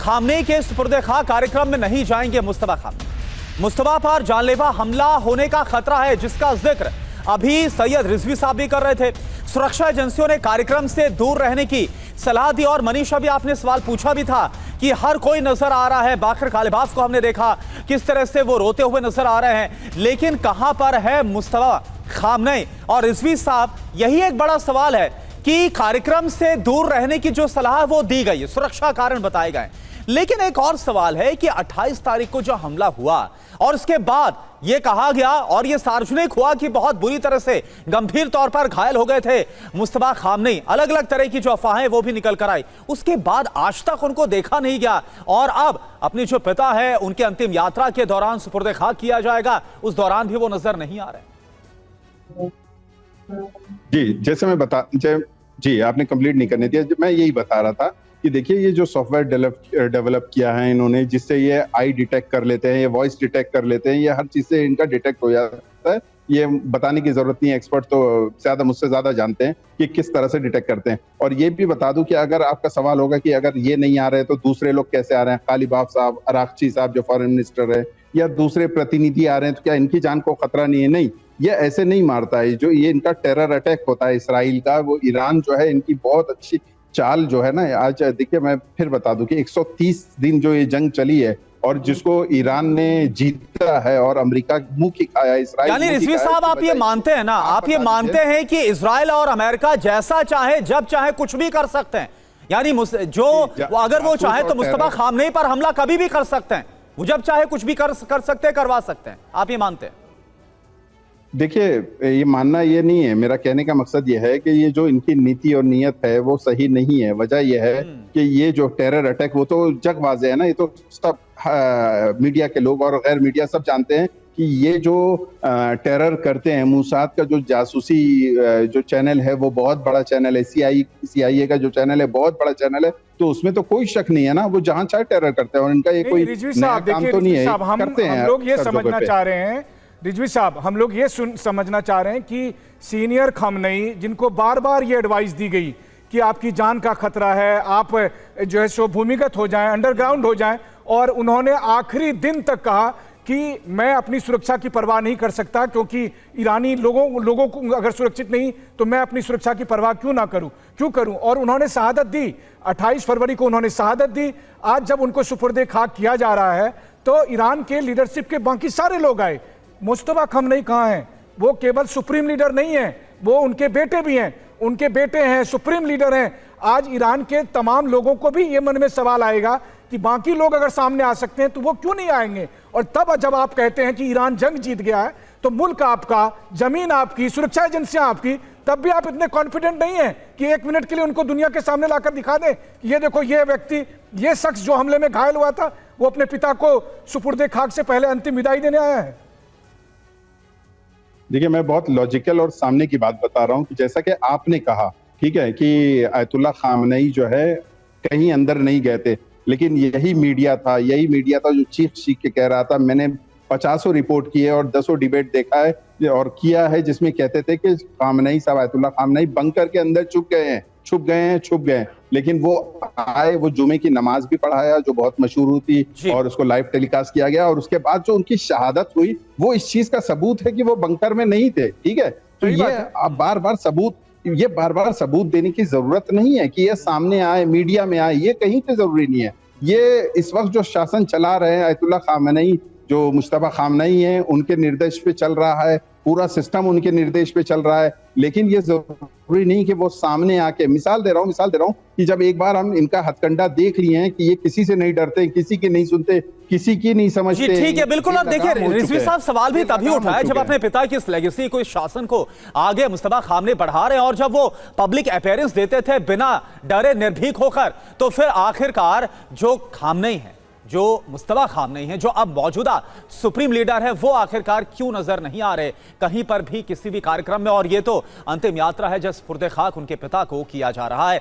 Khamenei के सुपुर्द खाक कार्यक्रम में नहीं जाएंगे मुस्तफा खामनेई। मुस्तफा पर जानलेवा हमला होने का खतरा है, जिसका जिक्र अभी सैयद रिजवी साहब भी कर रहे थे। सुरक्षा एजेंसियों ने कार्यक्रम से दूर रहने की सलाह दी और मनीषा भी आपने सवाल पूछा भी था कि हर कोई नजर आ रहा है। बाकर कालिबाफ को हमने देखा किस तरह से वो रोते हुए नजर आ रहे हैं, लेकिन कहां पर है मुस्तफा खामनेई और रिजवी साहब? यही एक बड़ा सवाल है कि कार्यक्रम से दूर रहने की जो सलाह वो दी गई है, सुरक्षा कारण बताए गए, लेकिन एक और सवाल है कि 28 तारीख को जो हमला हुआ और उसके बाद यह कहा गया और यह सार्वजनिक हुआ कि बहुत बुरी तरह से गंभीर तौर पर घायल हो गए थे मुस्तफा खामनेई। अलग अलग तरह की जो अफवाहें वो भी निकल कर आई, उसके बाद आज तक उनको देखा नहीं गया और अब अपने जो पिता है उनके अंतिम यात्रा के दौरान सुपुर्द खाक किया जाएगा, उस दौरान भी वो नजर नहीं आ रहे। जी, जैसे मैं जी आपने कंप्लीट नहीं करने दिया। मैं यही बता रहा था कि देखिए ये जो सॉफ्टवेयर डेवलप किया है इन्होंने, जिससे ये आई डिटेक्ट कर लेते हैं, ये वॉइस डिटेक्ट कर लेते हैं, ये हर चीज से इनका डिटेक्ट हो जाता है। ये बताने की जरूरत नहीं है, एक्सपर्ट तो ज्यादा मुझसे ज्यादा जानते हैं कि किस तरह से डिटेक्ट करते हैं। और ये भी बता दूं कि अगर आपका सवाल होगा कि अगर ये नहीं आ रहे तो दूसरे लोग कैसे आ रहे हैं, कालिबाफ साहब, अरागची साहब जो फॉरेन मिनिस्टर है, या दूसरे प्रतिनिधि आ रहे हैं, तो क्या इनकी जान को खतरा नहीं है? नहीं, ये ऐसे नहीं मारता है। जो ये इनका टेरर अटैक होता है इसराइल का, वो ईरान जो है इनकी बहुत अच्छी चाल जो है ना। आज देखिए मैं फिर बता दूं कि 130 दिन जो ये जंग चली है और जिसको ईरान ने जीता है और अमेरिका मुंह की खाया, इसराइल। यानी रिजवी साहब आप ये मानते हैं ना, आप ये मानते हैं कि इसराइल और अमेरिका जैसा चाहे जब चाहे कुछ भी कर सकते हैं? यानी जो अगर वो चाहे तो मुस्तफा खामनेई पर हमला कभी भी कर सकते हैं, वो जब चाहे कुछ भी कर सकते हैं, करवा सकते हैं, आप ये मानते हैं? देखिए, ये मानना ये नहीं है, मेरा कहने का मकसद ये है कि ये जो इनकी नीति और नीयत है वो सही नहीं है। वजह यह है कि ये जो टेरर अटैक, वो तो जग वाज़ेह है ना, ये तो सब मीडिया के लोग और गैर मीडिया सब जानते हैं कि ये जो टेरर करते हैं, मोसाद का जो जासूसी जो चैनल है वो बहुत बड़ा चैनल है, CIA का जो चैनल है बहुत बड़ा चैनल है, तो उसमें तो कोई शक नहीं है ना, वो जहां चाहे टेरर करते हैं और इनका ये कोई नया काम तो नहीं है, करते हैं। हम लोग ये समझना चाह रहे हैं रिजवी साहब, हम लोग ये समझना चाह रहे हैं कि सीनियर खामनेई, जिनको बार बार ये एडवाइस दी गई कि आपकी जान का खतरा है, आप जो है सो भूमिगत हो जाएं, अंडरग्राउंड हो जाएं, और उन्होंने आखिरी दिन तक कहा कि मैं अपनी सुरक्षा की परवाह नहीं कर सकता, क्योंकि ईरानी लोगों को अगर सुरक्षित नहीं तो मैं अपनी सुरक्षा की परवाह क्यों करूं। और उन्होंने शहादत दी, 28 फरवरी को उन्होंने शहादत दी। आज जब उनको सुपुर्द खाक किया जा रहा है तो ईरान के लीडरशिप के बाकी सारे लोग आए। मुस्तफा खामनेई कहाँ हैं? वो केवल सुप्रीम लीडर नहीं है, वो उनके बेटे भी हैं, उनके बेटे हैं, सुप्रीम लीडर हैं। आज ईरान के तमाम लोगों को भी ये मन में सवाल आएगा कि बाकी लोग अगर सामने आ सकते हैं तो वो क्यों नहीं आएंगे? और तब जब आप कहते हैं कि ईरान जंग जीत गया है, तो मुल्क आपका, जमीन आपकी, सुरक्षा एजेंसियां आपकी, तब भी आप इतने कॉन्फिडेंट नहीं है कि एक मिनट के लिए उनको दुनिया के सामने लाकर दिखा दें कि ये देखो, ये व्यक्ति, ये शख्स जो हमले में घायल हुआ था, वो अपने पिता को सुपुर्द खाक से पहले अंतिम विदाई देने आया है। देखिए, मैं बहुत लॉजिकल और सामने की बात बता रहा हूं कि जैसा कि आपने कहा, ठीक है, कि आयतुल्लाह खामनेई जो है कहीं अंदर नहीं गए थे, लेकिन यही मीडिया था जो चीख के कह रहा था। मैंने 50 रिपोर्ट की है और 10 डिबेट देखा है और किया है, जिसमें कहते थे कि खामनेई साहब, आयतुल्लाह खामनेई बंकर के अंदर छुप गए, लेकिन वो आए, वो जुमे की नमाज भी पढ़ाया जो बहुत मशहूर थी और उसको लाइव टेलीकास्ट किया गया, और उसके बाद जो उनकी शहादत हुई वो इस चीज का सबूत है कि वो बंकर में नहीं थे। ठीक है, तो ये बार बार सबूत देने की जरूरत नहीं है कि ये सामने आए, मीडिया में आए, ये कहीं पे जरूरी नहीं है। ये इस वक्त जो शासन चला रहे हैं आयतुल्लाह खामनेई, जो मुस्तफा खामनेई है, उनके निर्देश पे चल रहा है, पूरा सिस्टम उनके निर्देश पे चल रहा है, लेकिन ये जरूरी नहीं कि वो सामने आके, मिसाल दे रहा हूं कि जब एक बार हम इनका हथकंडा देख लिए हैं कि ये किसी से नहीं डरते, किसी की नहीं सुनते, किसी की नहीं समझते। ठीक है, बिल्कुल। अब देखिए रिजवी साहब, सवाल भी तभी उठा है जब अपने पिता की इस लेगेसी को, इस शासन को आगे मुस्तफा खामनेई बढ़ा रहे हैं, और जब वो पब्लिक अपीयरेंस देते थे बिना डरे निर्भीक होकर, तो फिर आखिरकार जो खामनेई है, जो मुस्तफा खामनेई है, जो अब मौजूदा सुप्रीम लीडर है, वो आखिरकार क्यों नजर नहीं आ रहे कहीं पर भी किसी भी कार्यक्रम में? और ये तो अंतिम यात्रा है जब सुपुर्द खाक उनके पिता को किया जा रहा है।